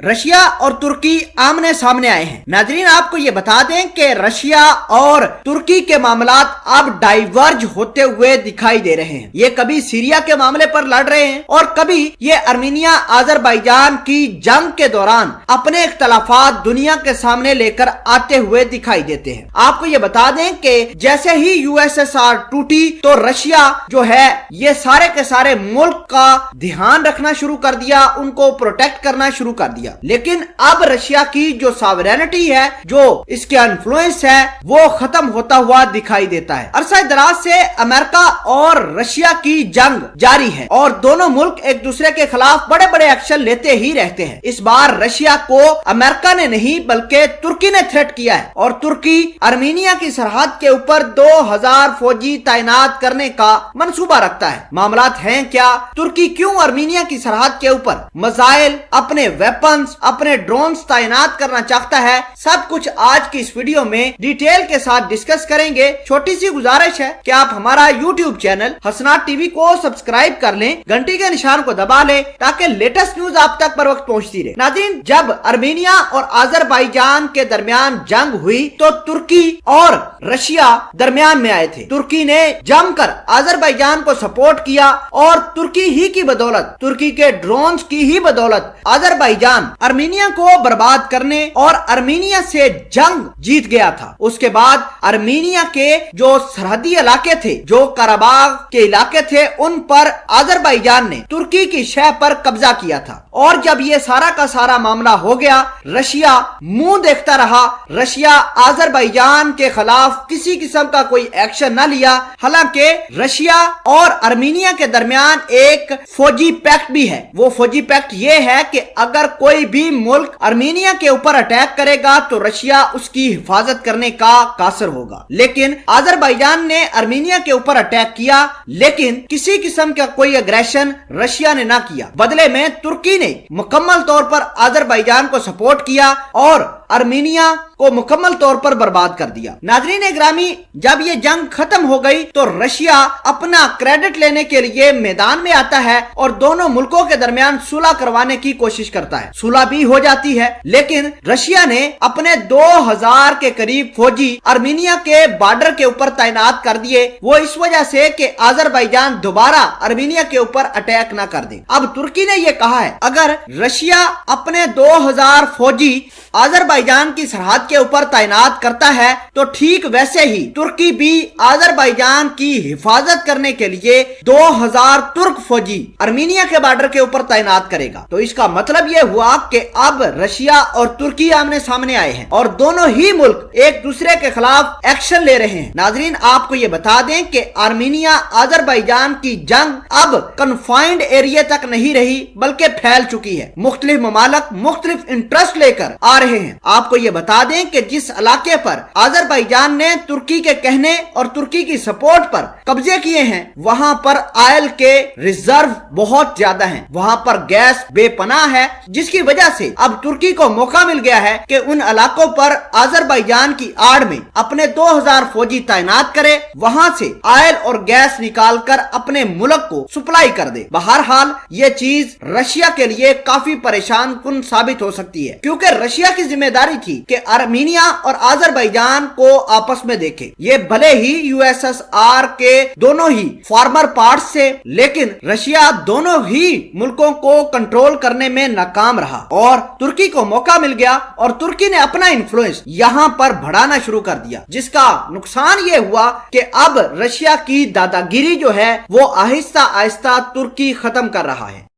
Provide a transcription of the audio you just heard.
Russia और तुर्की आमने सामने आए हैं। नाजरीन, आपको ये बता दें कि रशिया और तुर्की के मामलात अब डाइवर्ज होते हुए दिखाई दे रहे हैं। ये कभी सीरिया के मामले पर लड़ रहे हैं और कभी ये आर्मीनिया आजरबाईजान की जंग के दौरान अपने इख्तलाफात दुनिया के सामने लेकर आते हुए दिखाई देते हैं। आपको ये बता दें कि जैसे ही यूएसएसआर टूटी तो रशिया जो है ये सारे के सारे मुल्क का ध्यान रखना शुरू कर दिया, उनको प्रोटेक्ट करना शुरू कर दिया। लेकिन अब रशिया की जो सॉवरेनिटी है, जो इसके इन्फ्लुएंस है, वो खत्म होता हुआ दिखाई देता है। अरसा दराज से अमेरिका और रशिया की जंग जारी है और दोनों मुल्क एक दूसरे के खिलाफ बड़े बड़े एक्शन लेते ही रहते हैं। इस बार रशिया को अमेरिका ने नहीं बल्कि तुर्की ने थ्रेट किया है और तुर्की आर्मीनिया की सरहद के ऊपर 2000 फौजी तैनात करने का मंसूबा रखता है। मामलात हैं क्या? तुर्की क्यों आर्मीनिया की सरहद के ऊपर मिसाइल, अपने वेपन्स, अपने ड्रोन्स तैनात करना चाहता है, सब कुछ आज की इस वीडियो में डिटेल के साथ डिस्कस करेंगे। छोटी सी गुजारिश है कि आप हमारा यूट्यूब चैनल हसनात टीवी को सब्सक्राइब कर लें, घंटी के निशान को दबा लें ताकि लेटेस्ट न्यूज आप तक पर वक्त पहुंचती रहे। नाज़रीन, जब आर्मीनिया और आजरबाईजान के दरमियान जंग हुई तो तुर्की और रशिया दरमियान में आए थे। तुर्की ने जमकर आजरबाईजान को सपोर्ट किया और तुर्की ही की बदौलत, तुर्की के ड्रोन्स की ही बदौलत आजरबाईजान आर्मीनिया को बर्बाद करने और आर्मीनिया से जंग जीत गया था। उसके बाद आर्मीनिया के जो सरहदी इलाके थे, जो कराबाग के इलाके थे, उन पर आजरबाईजान ने तुर्की की शह पर कब्जा किया था। और जब ये सारा का सारा मामला हो गया, रशिया मुंह देखता रहा। रशिया आजरबाईजान के खिलाफ किसी किस्म का कोई एक्शन न लिया। हालांकि रशिया और आर्मीनिया के दरमियान एक फौजी पैक्ट भी है। वो फौजी पैक्ट ये है कि अगर कोई भी मुल्क आर्मीनिया के ऊपर अटैक करेगा तो रशिया उसकी हिफाजत करने का कासिर होगा। लेकिन आजरबाईजान ने आर्मीनिया के ऊपर अटैक किया, लेकिन किसी किस्म का कोई अग्रेशन रशिया ने ना किया। बदले में तुर्की ने मुकम्मल तौर पर आजरबाईजान को सपोर्ट किया और आर्मीनिया को मुकम्मल तौर पर बर्बाद कर दिया। नाज़रीन ग्रामी, जब ये जंग खत्म हो गई तो रशिया अपना क्रेडिट लेने के लिए मैदान में आता है और दोनों मुल्कों के दरमियान सुलह करवाने की कोशिश करता है। सुलह भी हो जाती है, लेकिन रशिया ने अपने 2000 के करीब फौजी आर्मीनिया के बॉर्डर के ऊपर तैनात कर दिए। वो इस वजह से कि आजरबाईजान दोबारा आर्मीनिया के ऊपर अटैक ना कर दे। अब तुर्की ने यह कहा है, अगर रशिया अपने 2000 फौजी आजरबाईजान की सरहद के ऊपर तैनात करता है तो ठीक वैसे ही तुर्की भी आजरबाईजान की हिफाजत करने के लिए 2000 तुर्क फौजी आर्मीनिया के बॉर्डर के ऊपर तैनात करेगा। तो इसका मतलब यह हुआ कि अब रशिया और तुर्की आमने सामने आए हैं और दोनों ही मुल्क एक दूसरे के खिलाफ एक्शन ले रहे हैं। नाजरीन, आपको ये बता दें कि आर्मीनिया आजरबाईजान की जंग अब कन्फाइंड एरिया तक नहीं रही बल्कि फैल चुकी है। मुख्तलिफ ममालक मुख्तलिफ इंटरेस्ट लेकर आ रहे हैं। आपको ये बता दें कि जिस इलाके पर आजरबाईजान ने तुर्की के कहने और तुर्की की सपोर्ट पर कब्जे किए हैं, वहां पर ऑयल के रिजर्व बहुत ज्यादा हैं, वहां पर गैस बेपनाह है, जिसकी वजह से अब तुर्की को मौका मिल गया है कि उन इलाकों पर आजरबाईजान की आड़ में अपने 2000 फौजी तैनात करे, वहां से ऑयल और गैस निकालकर अपने मुल्क को सप्लाई कर दे। बहरहाल ये चीज रशिया के लिए काफी परेशान कुन साबित हो सकती है, क्योंकि रशिया की जिम्मेदारी थी कि आर्मीनिया और आजरबाईजान को आपस में देखे। ये भले ही यूएसएसआर के दोनों ही फॉर्मर पार्ट्स से, लेकिन रशिया दोनों ही मुल्कों को कंट्रोल करने में नाकाम रहा और तुर्की को मौका मिल गया और तुर्की ने अपना इन्फ्लुएंस यहाँ पर बढ़ाना शुरू कर दिया, जिसका नुकसान ये हुआ कि अब रशिया की दादागिरी जो है वो आहिस्ता आहिस्ता तुर्की खत्म कर रहा है।